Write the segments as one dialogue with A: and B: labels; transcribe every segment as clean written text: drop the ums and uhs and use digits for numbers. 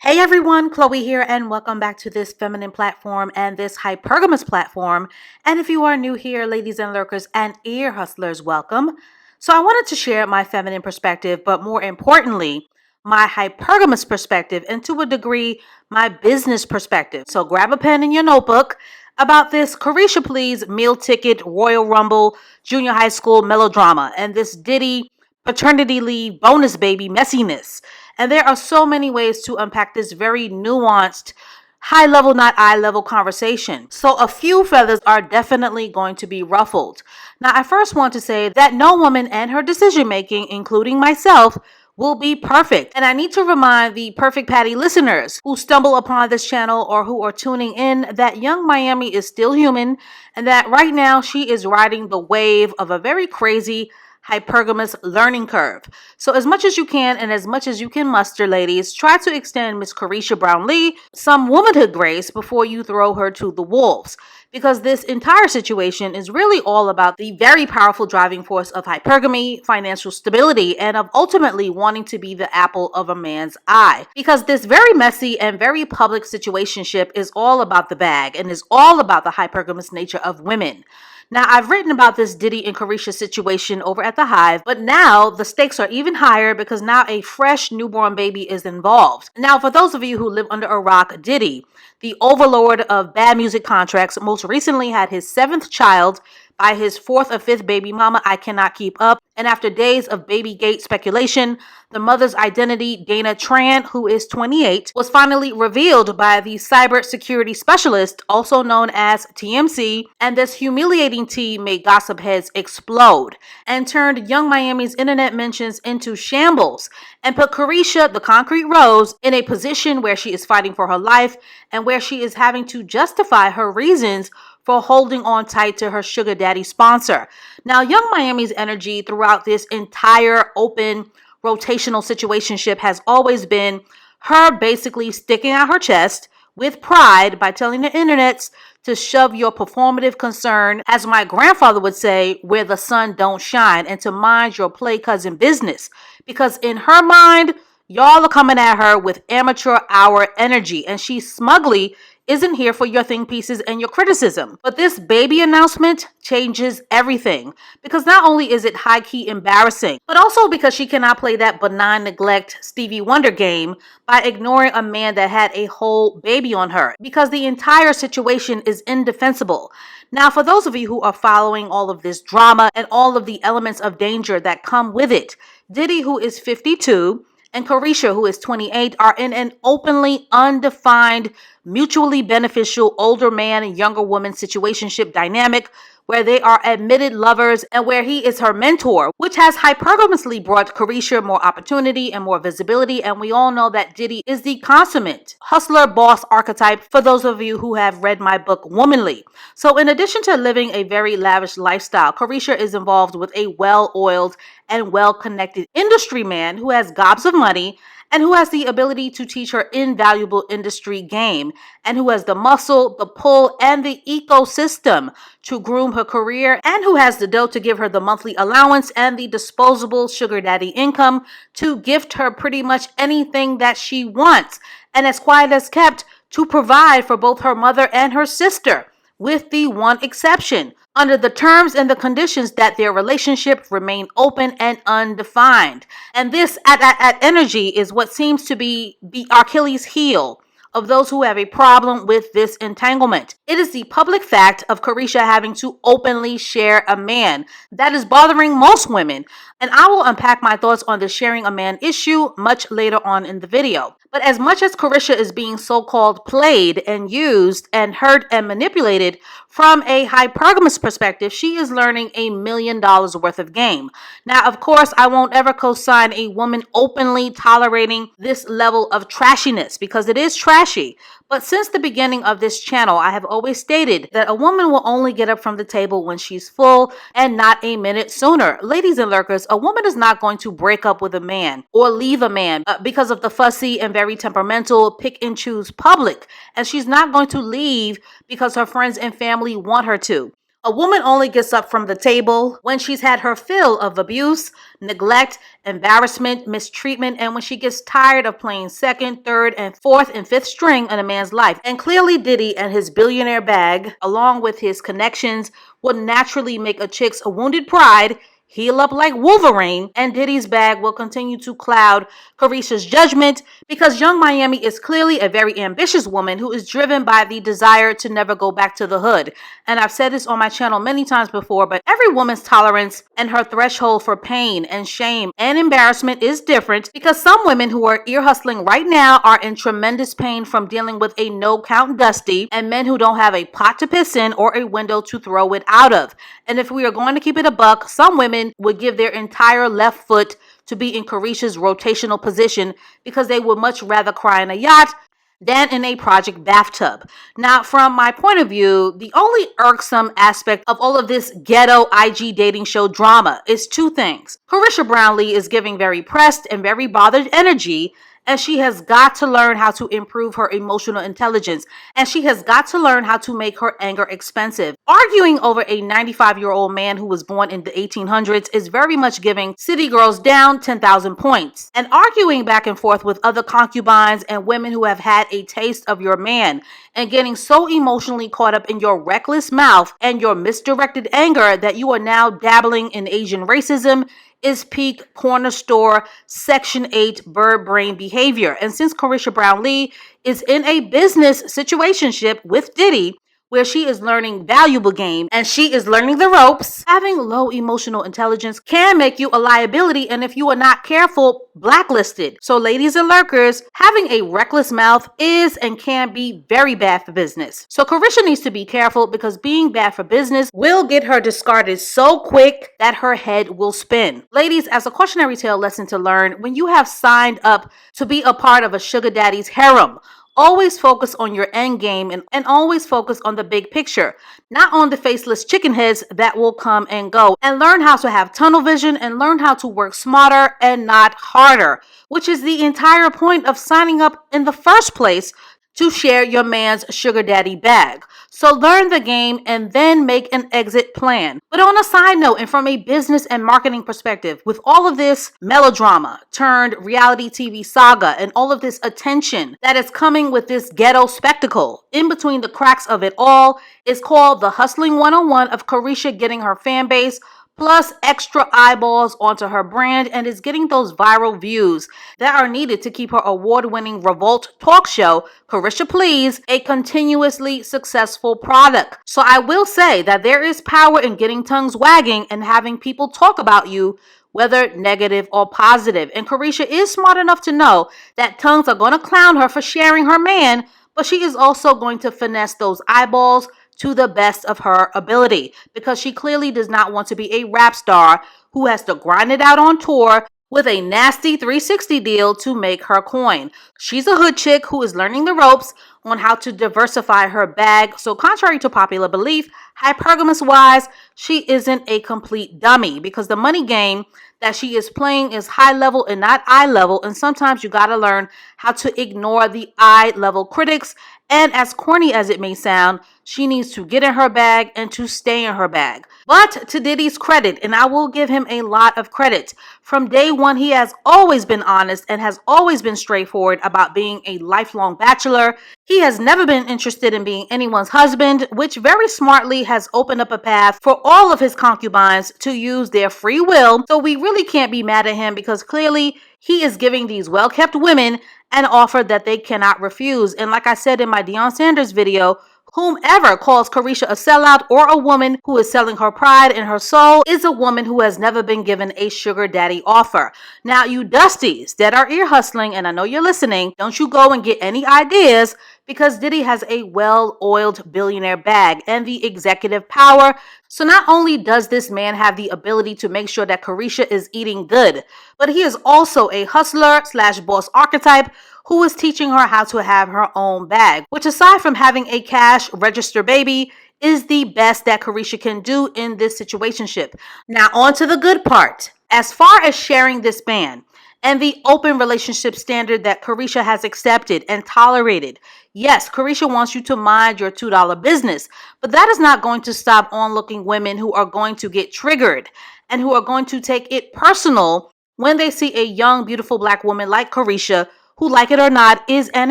A: Hey everyone, Chloe here, and welcome back to this feminine platform and this hypergamous platform. And if you are new here, ladies and lurkers and ear hustlers, welcome. So, I wanted to share my feminine perspective, but more importantly, my hypergamous perspective, and to a degree, my business perspective. So, grab a pen and your notebook about this Carisha Please meal ticket, Royal Rumble, junior high school melodrama, and this Diddy paternity leave bonus baby messiness. And there are so many ways to unpack this very nuanced, high level, not eye level conversation. So a few feathers are definitely going to be ruffled. Now, I first want to say that no woman and her decision making, including myself, will be perfect. And I need to remind the Perfect Patty listeners who stumble upon this channel or who are tuning in that young Miami is still human and that right now she is riding the wave of a very crazy hypergamous learning curve. So as much as you can and as much as you can muster, ladies, try to extend Miss Carisha Brownlee some womanhood grace before you throw her to the wolves. Because this entire situation is really all about the very powerful driving force of hypergamy, financial stability, and of ultimately wanting to be the apple of a man's eye. Because this very messy and very public situationship is all about the bag and is all about the hypergamous nature of women. Now, I've written about this Diddy and Carisha situation over at the Hive, but now the stakes are even higher because now a fresh newborn baby is involved. Now, for those of you who live under a rock, Diddy, the overlord of bad music contracts, most recently had his seventh child by his fourth or fifth baby mama, I cannot keep up. And after days of baby gate speculation, the mother's identity, Dana Tran, who is 28, was finally revealed by the cybersecurity specialist, also known as TMC, and this humiliating tea made gossip heads explode and turned young Miami's internet mentions into shambles and put Carisha, the concrete rose, in a position where she is fighting for her life and where she is having to justify her reasons for holding on tight to her sugar daddy sponsor. Now, young Miami's energy throughout this entire open rotational situationship has always been her basically sticking out her chest with pride by telling the internets to shove your performative concern, as my grandfather would say, where the sun don't shine, and to mind your play cousin business. Because in her mind, y'all are coming at her with amateur hour energy, and she smugly isn't here for your think pieces and your criticism. But this baby announcement changes everything, because not only is it high-key embarrassing, but also because she cannot play that benign neglect Stevie Wonder game by ignoring a man that had a whole baby on her, because the entire situation is indefensible. Now, for those of you who are following all of this drama and all of the elements of danger that come with it, Diddy, who is 52, and Carisha, who is 28, are in an openly undefined, mutually beneficial older man and younger woman situationship dynamic where they are admitted lovers and where he is her mentor, which has hypergamously brought Carisha more opportunity and more visibility. And we all know that Diddy is the consummate hustler boss archetype for those of you who have read my book Womanly. So in addition to living a very lavish lifestyle, Carisha is involved with a well-oiled and well-connected industry man who has gobs of money and who has the ability to teach her invaluable industry game, and who has the muscle, the pull, and the ecosystem to groom her career, and who has the dough to give her the monthly allowance and the disposable sugar daddy income to gift her pretty much anything that she wants, and as quiet as kept, to provide for both her mother and her sister, with the one exception, under the terms and the conditions that their relationship remain open and undefined. And this at energy is what seems to be the Achilles heel of those who have a problem with this entanglement. It is the public fact of Carisha having to openly share a man that is bothering most women. And I will unpack my thoughts on the sharing a man issue much later on in the video. But as much as Carisha is being so-called played and used and hurt and manipulated from a hypergamous perspective, she is learning $1 million worth of game. Now, of course, I won't ever co-sign a woman openly tolerating this level of trashiness because it is trashy. But since the beginning of this channel, I have always stated that a woman will only get up from the table when she's full and not a minute sooner. Ladies and lurkers, a woman is not going to break up with a man or leave a man because of the fussy and very temperamental pick and choose public. And she's not going to leave because her friends and family want her to. A woman only gets up from the table when she's had her fill of abuse, neglect, embarrassment, mistreatment, and when she gets tired of playing second, third, and fourth and fifth string in a man's life. And clearly Diddy and his billionaire bag, along with his connections, will naturally make a chick's wounded pride heal up like Wolverine, and Diddy's bag will continue to cloud Carisha's judgment because Young Miami is clearly a very ambitious woman who is driven by the desire to never go back to the hood. And I've said this on my channel many times before, but every woman's tolerance and her threshold for pain and shame and embarrassment is different because some women who are ear hustling right now are in tremendous pain from dealing with a no count Dusty and men who don't have a pot to piss in or a window to throw it out of. And if we are going to keep it a buck, some women would give their entire left foot to be in Carisha's rotational position because they would much rather cry in a yacht than in a project bathtub. Now, from my point of view, the only irksome aspect of all of this ghetto IG dating show drama is two things. Carisha Brownlee is giving very pressed and very bothered energy, and she has got to learn how to improve her emotional intelligence, and she has got to learn how to make her anger expensive. Arguing over a 95-year-old man who was born in the 1800s is very much giving City Girls down 10,000 points. And arguing back and forth with other concubines and women who have had a taste of your man and getting so emotionally caught up in your reckless mouth and your misdirected anger that you are now dabbling in Asian racism is peak corner store Section 8 bird brain behavior. And since Carisha Brownlee is in a business situationship with Diddy, where she is learning valuable game and she is learning the ropes, having low emotional intelligence can make you a liability, and if you are not careful, blacklisted. So ladies and lurkers, having a reckless mouth is and can be very bad for business. So Carisha needs to be careful because being bad for business will get her discarded so quick that her head will spin. Ladies, as a cautionary tale lesson to learn, when you have signed up to be a part of a sugar daddy's harem, always focus on your end game and always focus on the big picture, not on the faceless chicken heads that will come and go. And learn how to have tunnel vision and learn how to work smarter and not harder, which is the entire point of signing up in the first place to share your man's sugar daddy bag. So learn the game and then make an exit plan. But on a side note, and from a business and marketing perspective, with all of this melodrama turned reality TV saga and all of this attention that is coming with this ghetto spectacle, in between the cracks of it all is called the Hustling 101 of Carisha getting her fan base plus extra eyeballs onto her brand and is getting those viral views that are needed to keep her award-winning Revolt talk show, Carisha Please, a continuously successful product. So I will say that there is power in getting tongues wagging and having people talk about you, whether negative or positive. And Carisha is smart enough to know that tongues are going to clown her for sharing her man, but she is also going to finesse those eyeballs to the best of her ability because she clearly does not want to be a rap star who has to grind it out on tour with a nasty 360 deal to make her coin. She's a hood chick who is learning the ropes on how to diversify her bag. So contrary to popular belief, Hypergamous wise, she isn't a complete dummy because the money game that she is playing is high level and not eye level. And sometimes you got to learn how to ignore the eye level critics. And as corny as it may sound, she needs to get in her bag and to stay in her bag. But to Diddy's credit, and I will give him a lot of credit, from day one he has always been honest and has always been straightforward about being a lifelong bachelor. He has never been interested in being anyone's husband, which very smartly has opened up a path for all of his concubines to use their free will. So we really can't be mad at him because clearly he is giving these well-kept women an offer that they cannot refuse. And like I said in my Deion Sanders video, whomever calls Carisha a sellout or a woman who is selling her pride and her soul is a woman who has never been given a sugar daddy offer. Now, you dusties that are ear hustling, and I know you're listening, don't you go and get any ideas because Diddy has a well-oiled billionaire bag and the executive power. So not only does this man have the ability to make sure that Carisha is eating good, but he is also a hustler slash boss archetype who is teaching her how to have her own bag, which aside from having a cash register baby, is the best that Carisha can do in this situationship. Now on to the good part. As far as sharing this man, and the open relationship standard that Carisha has accepted and tolerated. Yes, Carisha wants you to mind your $2 business, but that is not going to stop onlooking women who are going to get triggered and who are going to take it personal when they see a young, beautiful black woman like Carisha, who, like it or not, is an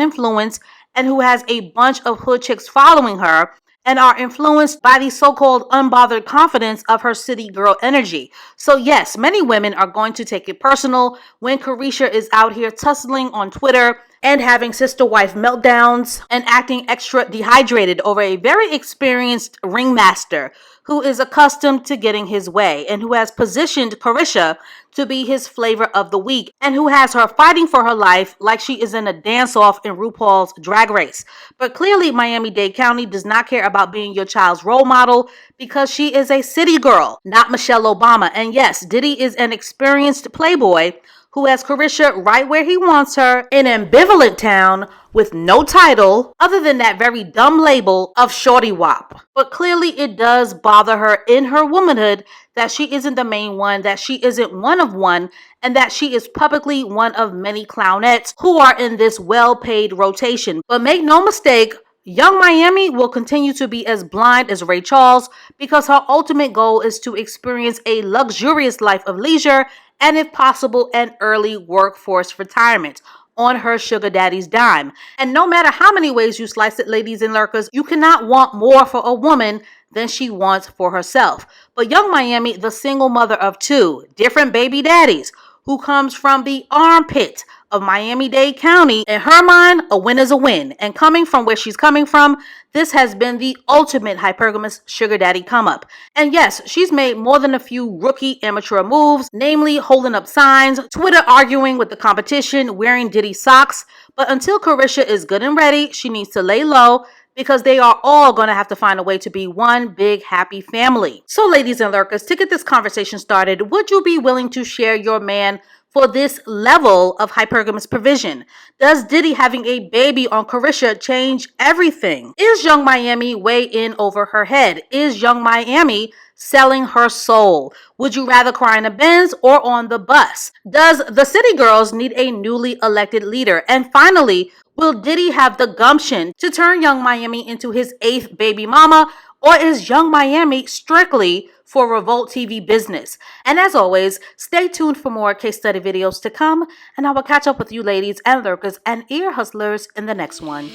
A: influence and who has a bunch of hood chicks following her and are influenced by the so-called unbothered confidence of her city girl energy. So yes, many women are going to take it personal when Carisha is out here tussling on Twitter and having sister wife meltdowns and acting extra dehydrated over a very experienced ringmaster who is accustomed to getting his way and who has positioned Carisha to be his flavor of the week and who has her fighting for her life like she is in a dance-off in RuPaul's Drag Race. But clearly, Miami-Dade County does not care about being your child's role model because she is a city girl, not Michelle Obama. And yes, Diddy is an experienced playboy who has Carisha right where he wants her in ambivalent town with no title other than that very dumb label of Shorty Wop. But clearly it does bother her in her womanhood that she isn't the main one, that she isn't one of one, and that she is publicly one of many clownettes who are in this well-paid rotation. But make no mistake, Young Miami will continue to be as blind as Ray Charles because her ultimate goal is to experience a luxurious life of leisure and, if possible, an early workforce retirement on her sugar daddy's dime. And no matter how many ways you slice it, ladies and lurkers, you cannot want more for a woman than she wants for herself. But Young Miami, the single mother of two different baby daddies, who comes from the armpit of Miami-Dade County, in her mind, a win is a win. And coming from where she's coming from, this has been the ultimate hypergamous sugar daddy come up. And yes, she's made more than a few rookie amateur moves, namely holding up signs, Twitter arguing with the competition, wearing Diddy socks. But until Carisha is good and ready, she needs to lay low because they are all going to have to find a way to be one big happy family. So ladies and lurkers, to get this conversation started, would you be willing to share your man for this level of hypergamous provision? Does Diddy having a baby on Carisha change everything? Is Young Miami way in over her head? Is Young Miami selling her soul? Would you rather cry in a Benz or on the bus? Does the City Girls need a newly elected leader? And finally, will Diddy have the gumption to turn Young Miami into his 8th baby mama? Or is Young Miami strictly for Revolt TV business? And as always, stay tuned for more case study videos to come, and I will catch up with you ladies and lurkers and ear hustlers in the next one.